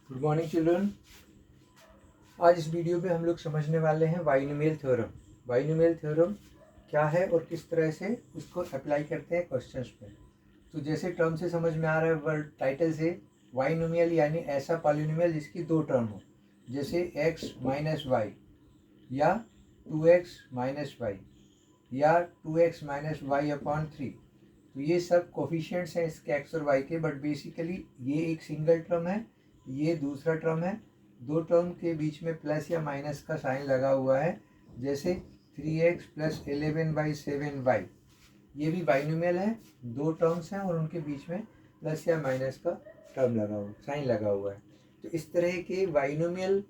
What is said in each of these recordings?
Good morning children. आज इस video में हम लोग समझने वाले हैं बाइनोमियल थ्योरम। बाइनोमियल थ्योरम क्या है और किस तरह से उसको अप्लाई करते हैं क्वेश्चंस में। तो जैसे टर्म से समझ में आ रहा है, वर्ड टाइटल से, बाइनोमियल यानी ऐसा पॉलिनोमियल जिसकी दो टर्म हो, जैसे x माइनस वाई या 2x माइनस वाई या 2x माइनस वाई अपॉन 3। तो ये सब कोफिशिएंट्स हैं इसके x और y के, बट बेसिकली ये एक सिंगल टर्म है, ये दूसरा टर्म है। दो टर्म के बीच में प्लस या माइनस का साइन लगा हुआ है, जैसे 3x प्लस 11/7y। ये भी बाइनोमियल है, दो टर्म्स हैं और उनके बीच में प्लस या माइनस का टर्म लगा हुआ, साइन लगा हुआ है। तो इस तरह के बाइनोमियल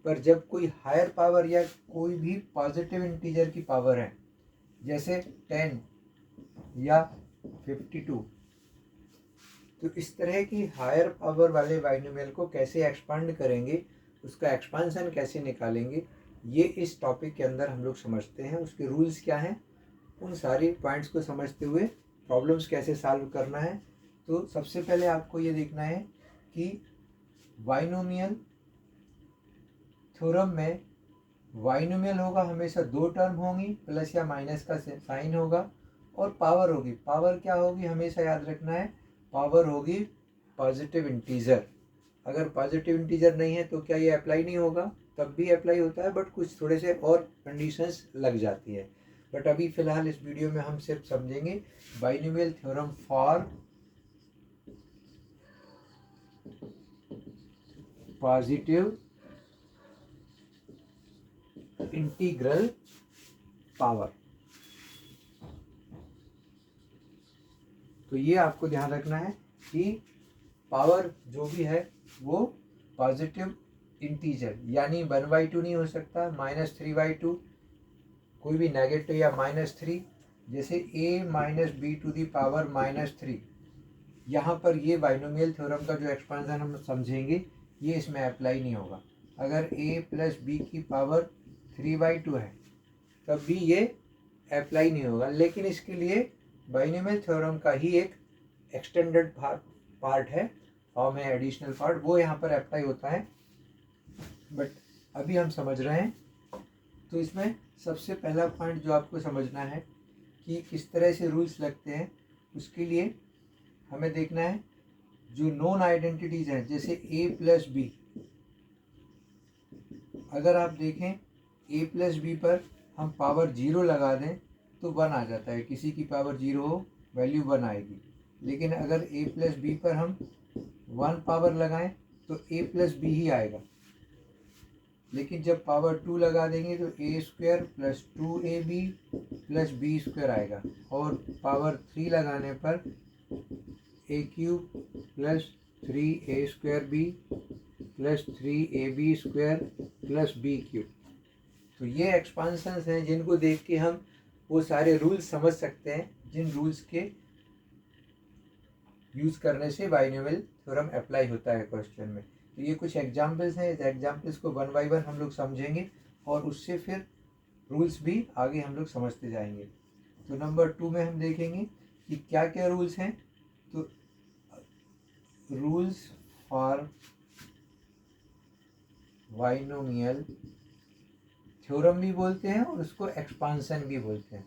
पर जब कोई हायर पावर या कोई भी पॉजिटिव इंटीजर की पावर है, जैसे 10 या 52, तो इस तरह की हायर पावर वाले बाइनोमियल को कैसे एक्सपांड करेंगे, उसका एक्सपांसन कैसे निकालेंगे, ये इस टॉपिक के अंदर हम लोग समझते हैं। उसके रूल्स क्या हैं, उन सारे पॉइंट्स को समझते हुए प्रॉब्लम्स कैसे सॉल्व करना है। तो सबसे पहले आपको ये देखना है कि बाइनोमियल थ्योरम में बाइनोमियल होगा हमेशा दो टर्म होंगी, प्लस या माइनस का साइन होगा और पावर होगी। पावर क्या होगी, हमेशा याद रखना है, पावर होगी पॉजिटिव इंटीजर। अगर पॉजिटिव इंटीजर नहीं है तो क्या ये अप्लाई नहीं होगा, तब भी अप्लाई होता है, बट कुछ थोड़े से और कंडीशंस लग जाती है। बट अभी फिलहाल इस वीडियो में हम सिर्फ समझेंगे binomial theorem for positive integral power. तो ये आपको ध्यान रखना है कि पावर जो भी है वो पॉजिटिव इंटीजर, यानी 1/2 नहीं हो सकता, -3/2, कोई भी नेगेटिव या -3, जैसे a minus B to the power -3। यहाँ पर ये बाइनोमियल थ्योरम का जो एक्सपांसन हम समझेंगे ये इसमें अप्लाई नहीं होगा। अगर a प्लस बी की पावर 3/2 है तब भी ये अप्लाई नहीं होगा, लेकिन इसके लिए बाइनोमियल थ्योरम का ही एक एक्सटेंडेड पार्ट है, फॉर्म है एडिशनल पार्ट, वो यहाँ पर अप्लाई होता है। बट अभी हम समझ रहे हैं। तो इसमें सबसे पहला पॉइंट जो आपको समझना है कि किस तरह से रूल्स लगते हैं, उसके लिए हमें देखना है जो नॉन आइडेंटिटीज हैं, जैसे a प्लस बी। अगर आप देखें a प्लस बी पर हम पावर 0 लगा दें तो 1 आ जाता है, किसी की पावर 0 हो वैल्यू 1 आएगी। लेकिन अगर a प्लस बी पर हम 1 पावर लगाएं तो a प्लस बी ही आएगा। लेकिन जब पावर 2 लगा देंगे तो a² plus 2ab plus b² आएगा, और पावर 3 लगाने पर a³ plus 3a² plus 3ab² plus b³ तो ये एक्सपांसन्स हैं जिनको देख के हम वो सारे रूल्स समझ सकते हैं, जिन रूल्स के यूज़ करने से बाइनोमियल थ्योरम अप्लाई होता है क्वेश्चन में। तो ये कुछ एग्जाम्पल्स हैं, इस एग्जाम्पल्स को 1 बाय 1 हम लोग समझेंगे और उससे फिर रूल्स भी आगे हम लोग समझते जाएंगे। तो नंबर 2 में हम देखेंगे कि क्या क्या रूल्स हैं। तो रूल्स फॉर बाइनोमियल थ्योरम भी बोलते हैं और उसको एक्सपांसन भी बोलते हैं,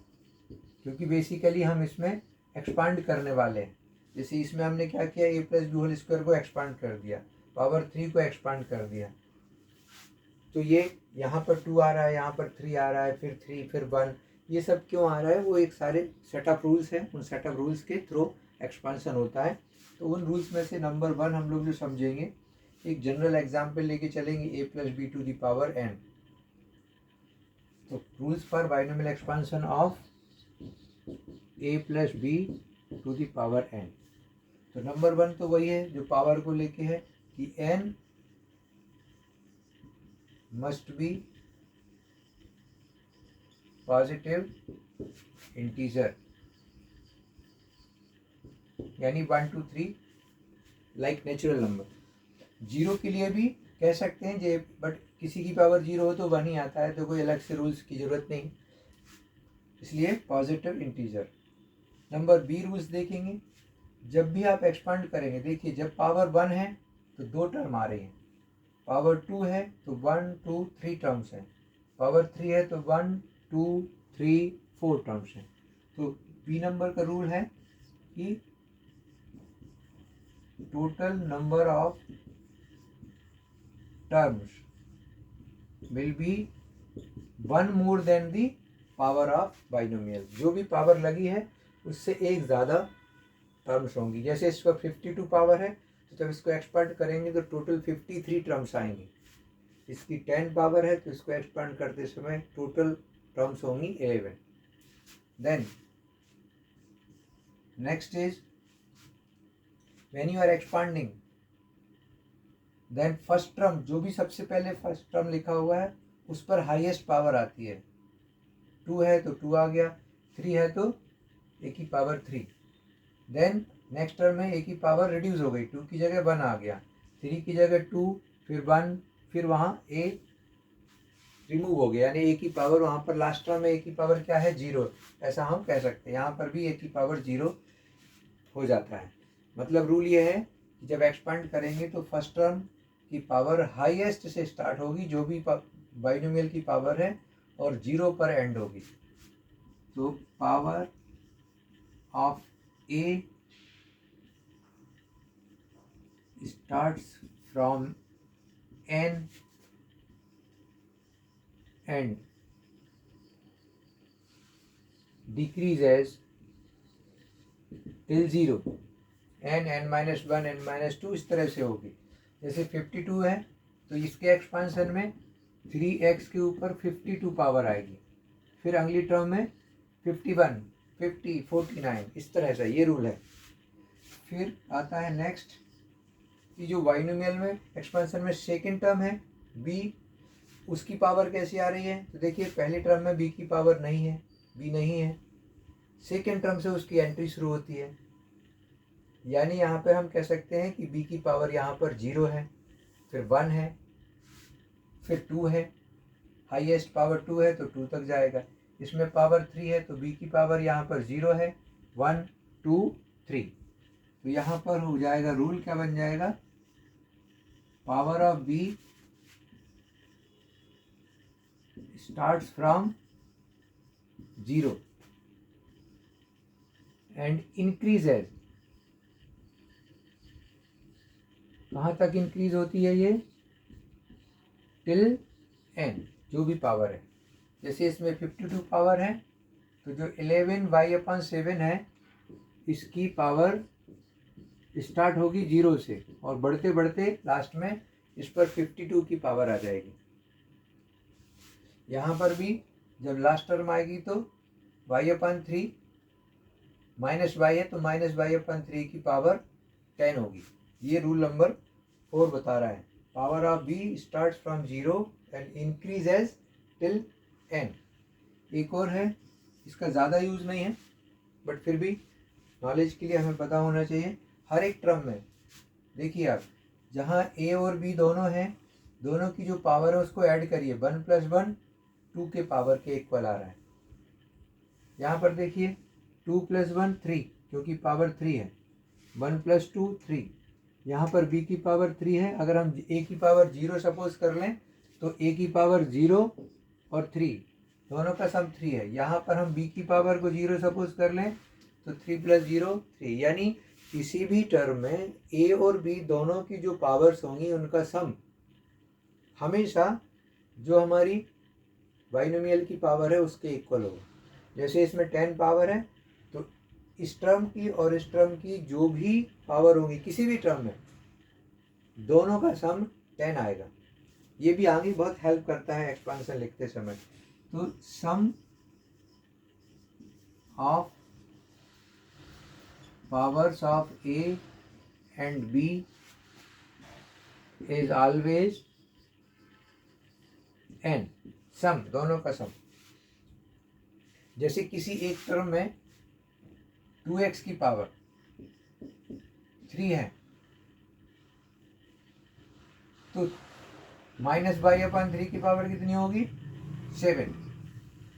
क्योंकि बेसिकली हम इसमें एक्सपांड करने वाले हैं। जैसे इसमें हमने क्या किया, a plus B whole square को एक्सपांड कर दिया, पावर 3 को एक्सपांड कर दिया। तो ये यहाँ पर 2 आ रहा है, यहाँ पर 3 आ रहा है, फिर 3, फिर 1, ये सब क्यों आ रहा है, वो एक सारे सेटअप रूल्स हैं, उन सेटअप रूल्स के थ्रू एक्सपांसन होता है। तो उन रूल्स में से नंबर 1 हम लोग जो समझेंगे, एक जनरल एग्जाम्पल लेके चलेंगे, a plus B to the power n। तो rules for binomial expansion of a plus B to the power n। तो नंबर 1 तो वही है जो पावर को लेके है कि n must be positive integer, यानी 1 2 3 लाइक नेचुरल नंबर। 0 के लिए भी कह सकते हैं जे, बट किसी की पावर 0 हो तो 1 ही आता है, तो कोई अलग से रूल्स की ज़रूरत नहीं, इसलिए positive integer. Number B rules देखेंगे, जब भी आप एक्सपांड करेंगे, देखिए जब पावर 1 है तो 2 टर्म आ रही हैं। पावर 2 है तो 1 2 3 टर्म्स हैं। पावर 3 है तो 1 2 3 4 टर्म्स हैं। तो बी नंबर का रूल है कि total number of terms will be 1 more than the power of binomial. जो भी पावर लगी है उससे एक ज़्यादा टर्म्स होंगी। जैसे इस पर 52 पावर है तो जब इसको एक्सपांड करेंगे तो टोटल 53 टर्म्स आएंगी। इसकी 10 पावर है तो इसको एक्सपांड करते समय टोटल टर्म्स होंगी 11। Then next is when you are expanding, then first term, जो भी सबसे पहले फर्स्ट टर्म लिखा हुआ है उस पर हाईएस्ट पावर आती है। 2 है तो 2 आ गया, 3 है तो ए की पावर 3। देन नेक्स्ट टर्म में ए की पावर रिड्यूस हो गई, 2 की जगह 1 आ गया, 3 की जगह 2 फिर 1, फिर वहाँ ए रिमूव हो गया, यानी ए की पावर वहाँ पर लास्ट टर्म में ए की पावर क्या है 0। ऐसा हम कह सकते हैं। यहाँ पर भी ए की पावर 0 हो जाता है। मतलब रूल ये है कि जब एक्सपांड करेंगे तो फर्स्ट टर्म की पावर हाईएस्ट से स्टार्ट होगी, जो भी बाइनोमियल की पावर है, और 0 पर एंड होगी। तो power of A starts from n and decreases till 0, n n-1 n-2 इस तरह से होगी। जैसे 52 है तो इसके एक्सपांसन में 3x के ऊपर 52 पावर आएगी, फिर अगली टर्म में 51 50 49 इस तरह से, ये रूल है। फिर आता है नेक्स्ट कि जो बाइनोमियल में एक्सपेंशन में सेकंड टर्म है बी, उसकी पावर कैसी आ रही है। तो देखिए पहली टर्म में बी की पावर नहीं है, बी नहीं है, सेकंड टर्म से उसकी एंट्री शुरू होती है। यानी यहाँ पे हम कह सकते हैं कि बी की पावर यहाँ पर 0 है, फिर 1 है, फिर 2 है, हाईएस्ट पावर 2 है तो 2 तक जाएगा। इसमें पावर 3 है तो बी की पावर यहाँ पर 0 है, 1 2 3। तो यहाँ पर हो जाएगा रूल, क्या बन जाएगा, power of B starts from 0 and increases. कहाँ तक इंक्रीज होती है ये, टिल n, जो भी पावर है। जैसे इसमें 52 पावर है तो जो 11y/7 है इसकी पावर स्टार्ट होगी 0 से और बढ़ते बढ़ते लास्ट में इस पर 52 की पावर आ जाएगी। यहाँ पर भी जब लास्ट टर्म आएगी तो y/3 माइनस y है तो माइनस y/3 की पावर 10 होगी। ये रूल नंबर 4 बता रहा है, power of b starts from 0 and increases till n। एक और है, इसका ज़्यादा यूज़ नहीं है बट फिर भी नॉलेज के लिए हमें पता होना चाहिए। हर एक टर्म में देखिए आप, जहाँ a और b दोनों हैं, दोनों की जो पावर है उसको ऐड करिए, 1 + 1 2 के पावर के इक्वल आ रहा है। यहाँ पर देखिए 2 + 1 3, क्योंकि पावर 3 है, 1 + 2 3। यहाँ पर b की पावर 3 है, अगर हम a की पावर 0 सपोज कर लें तो a की पावर 0 और 3 दोनों का सम 3 है। यहाँ पर हम b की पावर को 0 सपोज कर लें तो 3 + 0 3। यानी किसी भी टर्म में a और b दोनों की जो पावर्स होंगी उनका सम हमेशा जो हमारी बाइनोमियल की पावर है उसके इक्वल होगा। जैसे इसमें 10 पावर है तो इस टर्म की और इस टर्म की जो भी पावर होगी किसी भी टर्म में, दोनों का सम 10 आएगा। ये भी आगे बहुत हेल्प करता है एक्सपांशन लिखते समय। तो sum of powers of A and B is always n, sum दोनों का सम। जैसे किसी एक टर्म में 2x की पावर 3 है तो माइनस y/3 की पावर कितनी होगी 7,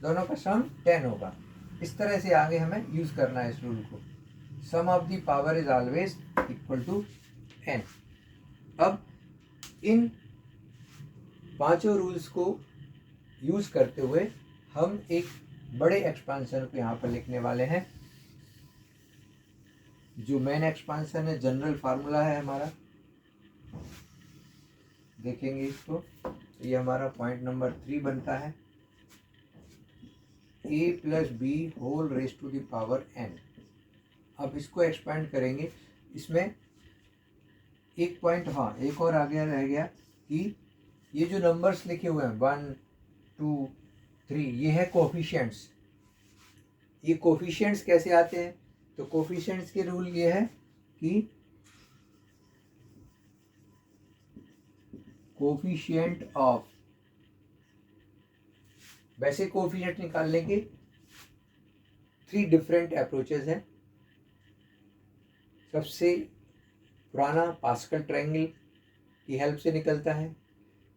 दोनों का सम 10 होगा। इस तरह से आगे हमें यूज़ करना है इस रूल को, sum of the power is always equal to n। अब इन पांचों रूल्स को यूज़ करते हुए हम एक बड़े एक्सपांसन को यहाँ पर लिखने वाले हैं। जो मेन एक्सपांसन है, जनरल फार्मूला है हमारा, देखेंगे इसको। ये हमारा पॉइंट नंबर 3 बनता है, a + b whole raise to the power n। अब इसको एक्सपेंड करेंगे। इसमें एक पॉइंट, हाँ एक और आगे रह गया कि ये जो नंबर्स लिखे हुए हैं 1 2 3, ये है कोफिशिएंट्स। ये कोफिशिएंट्स कैसे आते हैं? तो कोफिशिएंट्स के रूल ये है कि कोफिशिएंट ऑफ, वैसे कोफिशिएंट निकालने के 3 डिफरेंट अप्रोचेस हैं। सबसे पुराना पास्कल ट्रायंगल की हेल्प से निकलता है।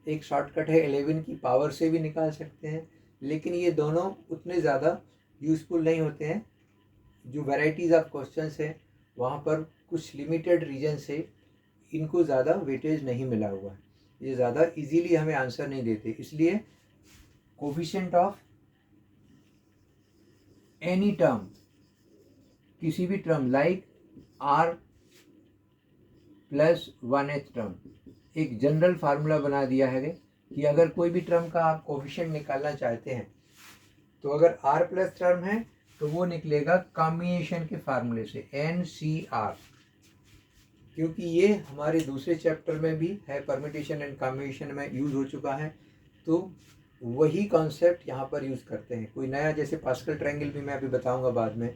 एक शॉर्टकट है 11 की पावर से भी निकाल सकते हैं, लेकिन ये दोनों उतने ज़्यादा यूज़फुल नहीं होते हैं। जो वैराइटीज़ ऑफ क्वेश्चंस हैं वहाँ पर कुछ लिमिटेड रीजन से इनको ज़्यादा वेटेज नहीं मिला हुआ है, ये ज़्यादा इजीली हमें आंसर नहीं देते। इसलिए कोफिशिएंट ऑफ एनी टर्म, किसी भी term like r + 1th term, एक जनरल फार्मूला बना दिया है कि अगर कोई भी टर्म का आप कोफिशिएंट निकालना चाहते हैं तो अगर r+ टर्म है तो वो निकलेगा कॉम्बिनेशन के फार्मूले से NCR, क्योंकि ये हमारे दूसरे चैप्टर में भी है, परम्यूटेशन एंड कॉम्बिनेशन में यूज़ हो चुका है। तो वही कॉन्सेप्ट यहाँ पर यूज़ करते हैं। कोई नया, जैसे पास्कल ट्रायंगल भी मैं अभी बताऊँगा बाद में,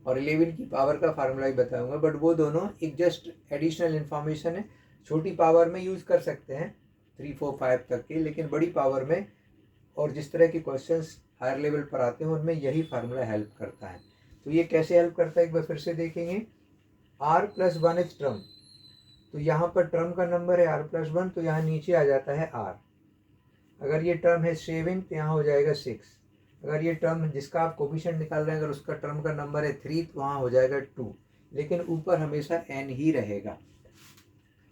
और 11 की पावर का फार्मूला भी बताऊँगा, बट वो दोनों एक जस्ट एडिशनल इन्फॉर्मेशन है। छोटी पावर में यूज़ कर सकते हैं 3 4 5 तक के, लेकिन बड़ी पावर में और जिस तरह के क्वेश्चंस हायर लेवल पर आते हैं उनमें यही फार्मूला हेल्प करता है। तो ये कैसे हेल्प करता है एक बार फिर से देखेंगे। r + 1th टर्म, तो यहाँ पर टर्म का नंबर है r + 1, तो यहाँ नीचे आ जाता है r। अगर ये टर्म है 7 तो यहाँ हो जाएगा 6। अगर ये टर्म जिसका आप कोफिशिएंट निकाल रहे हैं, अगर उसका टर्म का नंबर है 3 तो वहाँ हो जाएगा 2, लेकिन ऊपर हमेशा n ही रहेगा।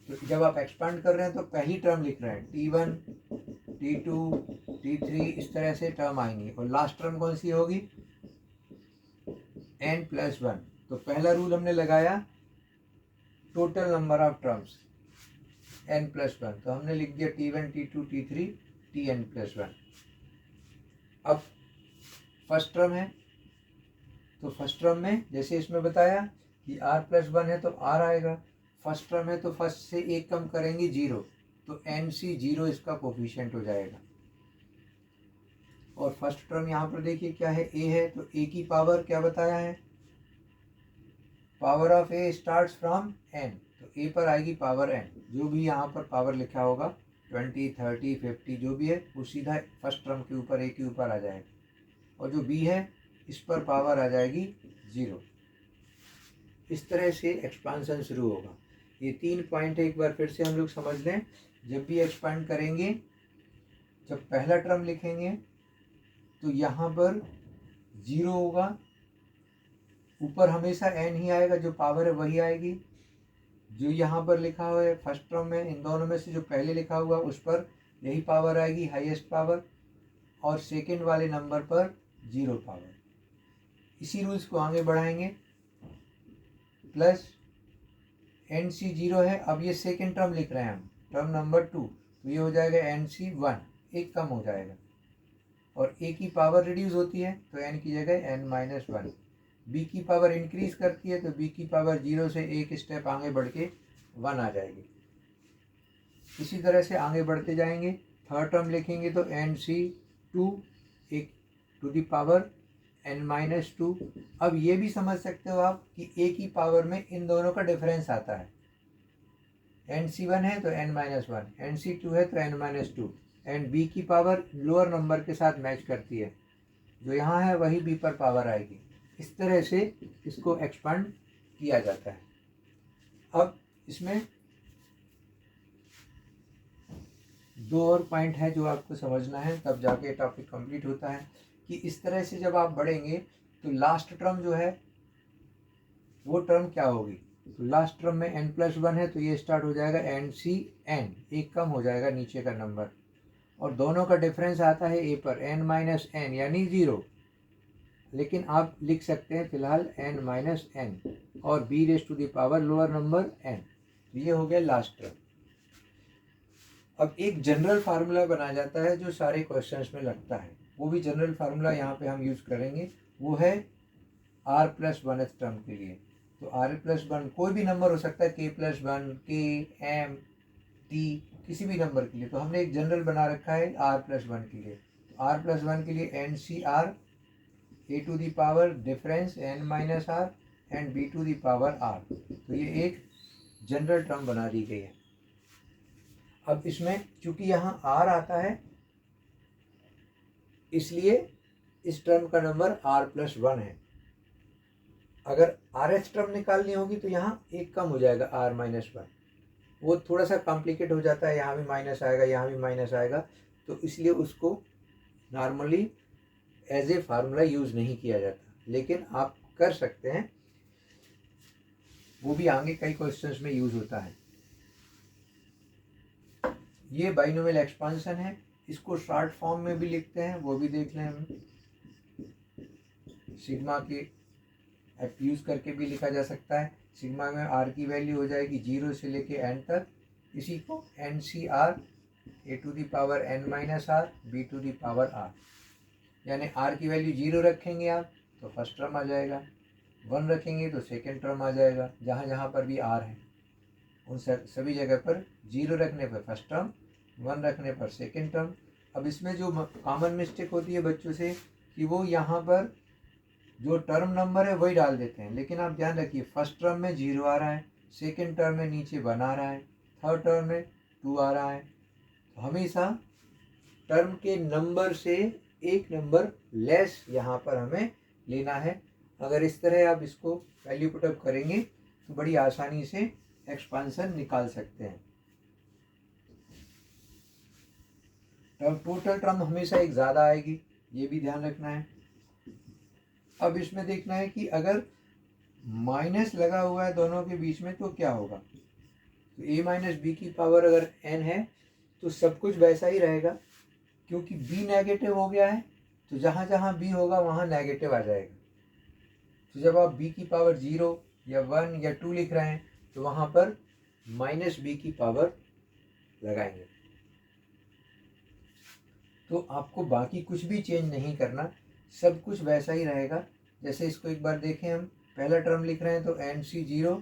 तो जब आप एक्सपांड कर रहे हैं तो पहली टर्म लिख रहे हैं, T1 T2 T3, इस तरह से टर्म आएंगी। और लास्ट टर्म कौन सी होगी? n + 1। तो पहला रूल हमने लगाया total number of terms n + 1, तो हमने लिख दिया T1 T2 T3 Tn + 1। अब फर्स्ट टर्म है, तो फर्स्ट टर्म में जैसे इसमें बताया कि r + 1 है तो r आएगा। फर्स्ट टर्म है तो फर्स्ट से एक कम करेंगे 0, तो NC0 इसका कोफिशिएंट हो जाएगा। और फर्स्ट टर्म यहाँ पर देखिए क्या है, a है, तो a की पावर क्या बताया है, power of a starts from n, तो a पर आएगी पावर n। जो भी यहाँ पर पावर लिखा होगा 20 30 50 जो भी है वो सीधा फर्स्ट टर्म के ऊपर, a के ऊपर आ जाएगा। और जो b है इस पर पावर आ जाएगी 0। इस तरह से एक्सपांसन शुरू होगा। ये 3 पॉइंट एक बार फिर से हम लोग समझ लें। जब भी एक्सपांड करेंगे, जब पहला टर्म लिखेंगे तो यहाँ पर 0 होगा, ऊपर हमेशा n ही आएगा, जो पावर है वही आएगी। जो यहाँ पर लिखा हुआ है फर्स्ट टर्म में, इन दोनों में से जो पहले लिखा हुआ उस पर यही पावर आएगी, हाईएस्ट पावर, और सेकंड वाले नंबर पर 0 पावर। इसी रूल्स को आगे बढ़ाएंगे। प्लस NC0 है, अब ये सेकंड टर्म लिख रहे हैं हम, टर्म नंबर 2, तो ये हो जाएगा NC1, एक कम हो जाएगा। और a की पावर रिड्यूस होती है तो n की जगह n-1। b की पावर इंक्रीज करती है तो b की पावर 0 से एक स्टेप आगे बढ़ के 1 आ जाएगी। इसी तरह से आगे बढ़ते जाएंगे। थर्ड टर्म लिखेंगे तो NC2, एक टू द पावर n-2। अब ये भी समझ सकते हो आप कि a की पावर में इन दोनों का डिफरेंस आता है। NC1 है तो n-1, NC2 है तो n-2, एंड b की पावर लोअर नंबर के साथ मैच करती है, जो यहाँ है वही b पर पावर आएगी। इस तरह से इसको एक्सपांड किया जाता है। अब इसमें 2 और पॉइंट है जो आपको समझना है, तब जाके टॉपिक कंप्लीट होता है। कि इस तरह से जब आप बढ़ेंगे तो लास्ट टर्म जो है वो टर्म क्या होगी, तो लास्ट टर्म में n+1 है तो ये स्टार्ट हो जाएगा NCN, एक कम हो जाएगा नीचे का नंबर, और दोनों का डिफरेंस आता है a पर n-n यानी 0, लेकिन आप लिख सकते हैं फिलहाल n-n और b⁻⁴ लोअर नंबर n। तो ये हो गया लास्ट टर्म। अब एक जनरल फार्मूला बना जाता है जो सारे क्वेश्चंस में लगता है, वो भी जनरल फार्मूला यहाँ पे हम यूज़ करेंगे, वो है r+1th टर्म के लिए। तो r+1 कोई भी नंबर हो सकता है, k+1, k, m, t, किसी भी नंबर के लिए। तो हमने एक जनरल बना रखा है r+1 के लिए। तो r+1 के लिए NCR, a⁻ difference n-r and b⁻r। तो ये एक जनरल टर्म बना दी गई है। अब इसमें चूंकि यहाँ r आता है इसलिए इस टर्म का नंबर r+1 है। अगर rth टर्म निकालनी होगी तो यहाँ एक कम हो जाएगा r-1, वो थोड़ा सा कॉम्प्लिकेट हो जाता है, यहाँ भी माइनस आएगा, यहाँ भी माइनस आएगा, तो इसलिए उसको normally as a formula use नहीं किया जाता, लेकिन आप कर सकते हैं, वो भी आगे कई क्वेश्चंस में यूज़ होता है। ये बाइनोमियल एक्सपांशन है, इसको शॉर्ट फॉर्म में भी लिखते हैं, वो भी देख लें हम। सिग्मा के यूज़ करके भी लिखा जा सकता है। सिग्मा में r की वैल्यू हो जाएगी 0 से लेके n तक, इसी को NCR a⁻n-r b⁻r, यानी r की वैल्यू 0 रखेंगे आप तो फर्स्ट टर्म आ जाएगा, 1 रखेंगे तो सेकेंड टर्म आ जाएगा, जहाँ जहाँ पर भी r है उन सभी जगह पर 0 रखने पर फर्स्ट टर्म, 1 रखने पर सेकेंड टर्म। अब इसमें जो कॉमन मिस्टेक होती है बच्चों से कि वो यहाँ पर जो टर्म नंबर है वही डाल देते हैं, लेकिन आप ध्यान रखिए फर्स्ट टर्म में 0 आ रहा है, सेकेंड टर्म में नीचे 1 आ रहा है, थर्ड टर्म में 2 आ रहा है। तो हमेशा टर्म के नंबर से एक नंबर लेस यहाँ पर हमें लेना है। अगर इस तरह आप इसको वैल्यू पुटअप करेंगे तो बड़ी आसानी से एक्सपांशन निकाल सकते हैं। टोटल टर्म हमेशा एक ज़्यादा आएगी, ये भी ध्यान रखना है। अब इसमें देखना है कि अगर माइनस लगा हुआ है दोनों के बीच में तो क्या होगा। तो a-b अगर n है तो सब कुछ वैसा ही रहेगा, क्योंकि b नेगेटिव हो गया है तो जहाँ जहाँ b होगा वहाँ नेगेटिव आ जाएगा। तो जब आप b⁻0 या 1 या 2 लिख रहे हैं तो वहाँ पर -b लगाएंगे। तो आपको बाकी कुछ भी चेंज नहीं करना, सब कुछ वैसा ही रहेगा। जैसे इसको एक बार देखें, हम पहला टर्म लिख रहे हैं तो NC0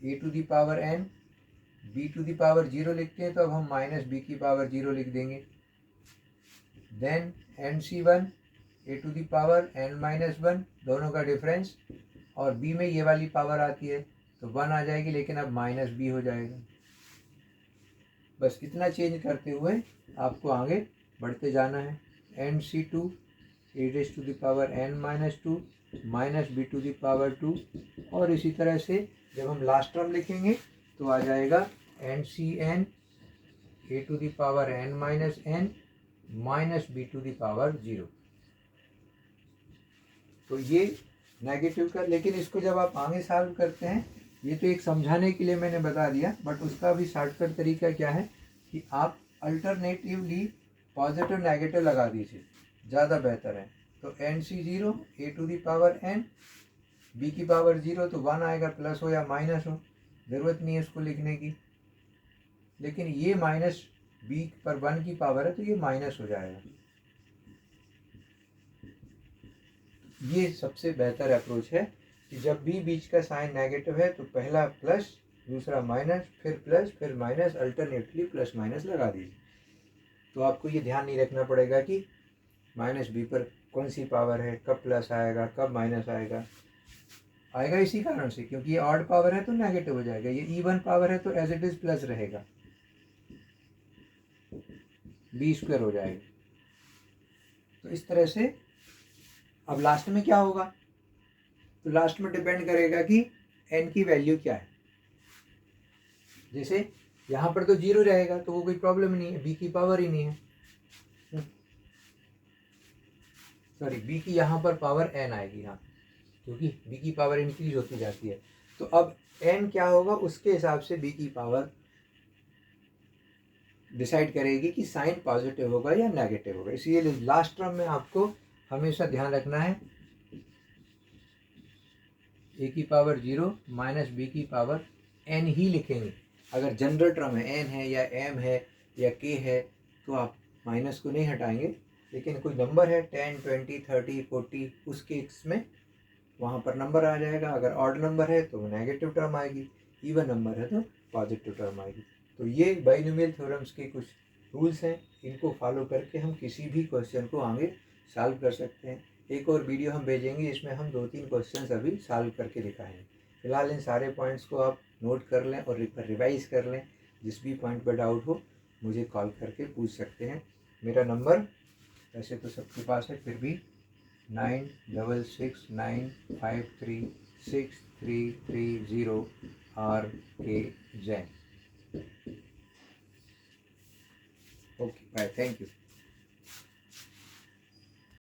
a⁻n b⁻0 लिखते हैं तो अब हम -b⁻0 लिख देंगे। देन NC1 a⁻n-1, दोनों का डिफरेंस, और b में ये वाली पावर आती है तो 1 आ जाएगी, लेकिन अब -b हो जाएगा। बस इतना चेंज करते हुए आपको आगे बढ़ते जाना है। NC2 a⁻n-2 -b⁻2, और इसी तरह से जब हम लास्ट टर्म लिखेंगे तो आ जाएगा NCN a⁻n-n -b⁻0। तो ये नेगेटिव का, लेकिन इसको जब आप आगे सॉल्व करते हैं, ये तो एक समझाने के लिए मैंने बता दिया, बट उसका भी शॉर्टकट तरीका क्या है कि आप अल्टरनेटिवली पॉजिटिव नेगेटिव लगा दीजिए, ज़्यादा बेहतर है। तो NC0 a⁻n b⁻0 तो 1 आएगा, प्लस हो या माइनस हो, ज़रूरत नहीं है इसको लिखने की, लेकिन ये -b पर 1 की पावर है तो ये माइनस हो जाएगा। ये सबसे बेहतर अप्रोच है कि जब भी बीच का साइन नेगेटिव है तो पहला प्लस, दूसरा माइनस, फिर प्लस, फिर माइनस, अल्टरनेटली प्लस माइनस लगा दीजिए। तो आपको ये ध्यान नहीं रखना पड़ेगा कि -b पर कौन सी पावर है, कब प्लस आएगा, कब माइनस आएगा। आएगा इसी कारण से क्योंकि ये ऑड पावर है तो नेगेटिव हो जाएगा, ये इवन पावर है तो एज इट इज प्लस रहेगा, b² हो जाएगा। तो इस तरह से अब लास्ट में क्या होगा, तो लास्ट में डिपेंड करेगा कि n की वैल्यू क्या है। जैसे यहाँ पर तो 0 रहेगा तो वो कोई प्रॉब्लम नहीं है, b की पावर ही नहीं है, सॉरी b की यहाँ पर पावर n आएगी, हाँ, क्योंकि b की पावर इंक्रीज होती जाती है। तो अब n क्या होगा उसके हिसाब से b की पावर डिसाइड करेगी कि साइन पॉजिटिव होगा या नेगेटिव होगा। इसलिए लास्ट टर्म में आपको हमेशा ध्यान रखना है a की पावर 0 माइनस b की पावर n ही लिखेंगे। अगर जनरल टर्म है n है या m है या k है तो आप माइनस को नहीं हटाएंगे, लेकिन कोई नंबर है 10, 20, 30, 40 उस केस में वहाँ पर नंबर आ जाएगा। अगर ऑड नंबर है तो नेगेटिव टर्म आएगी, इवन नंबर है तो पॉजिटिव टर्म आएगी। तो ये बाइनोमियल थ्योरम्स के कुछ रूल्स हैं, इनको फॉलो करके हम किसी भी क्वेश्चन को आगे सॉल्व कर सकते हैं। एक और वीडियो हम भेजेंगे, इसमें हम 2-3 क्वेश्चंस अभी सॉल्व करके दिखाएंगे। फिलहाल इन सारे पॉइंट्स को आप नोट कर लें और रिवाइज कर लें। जिस भी पॉइंट पर डाउट हो मुझे कॉल करके पूछ सकते हैं। मेरा नंबर वैसे तो सबके पास है, फिर भी 9669536330 RK Jain. Okay bye, thank you.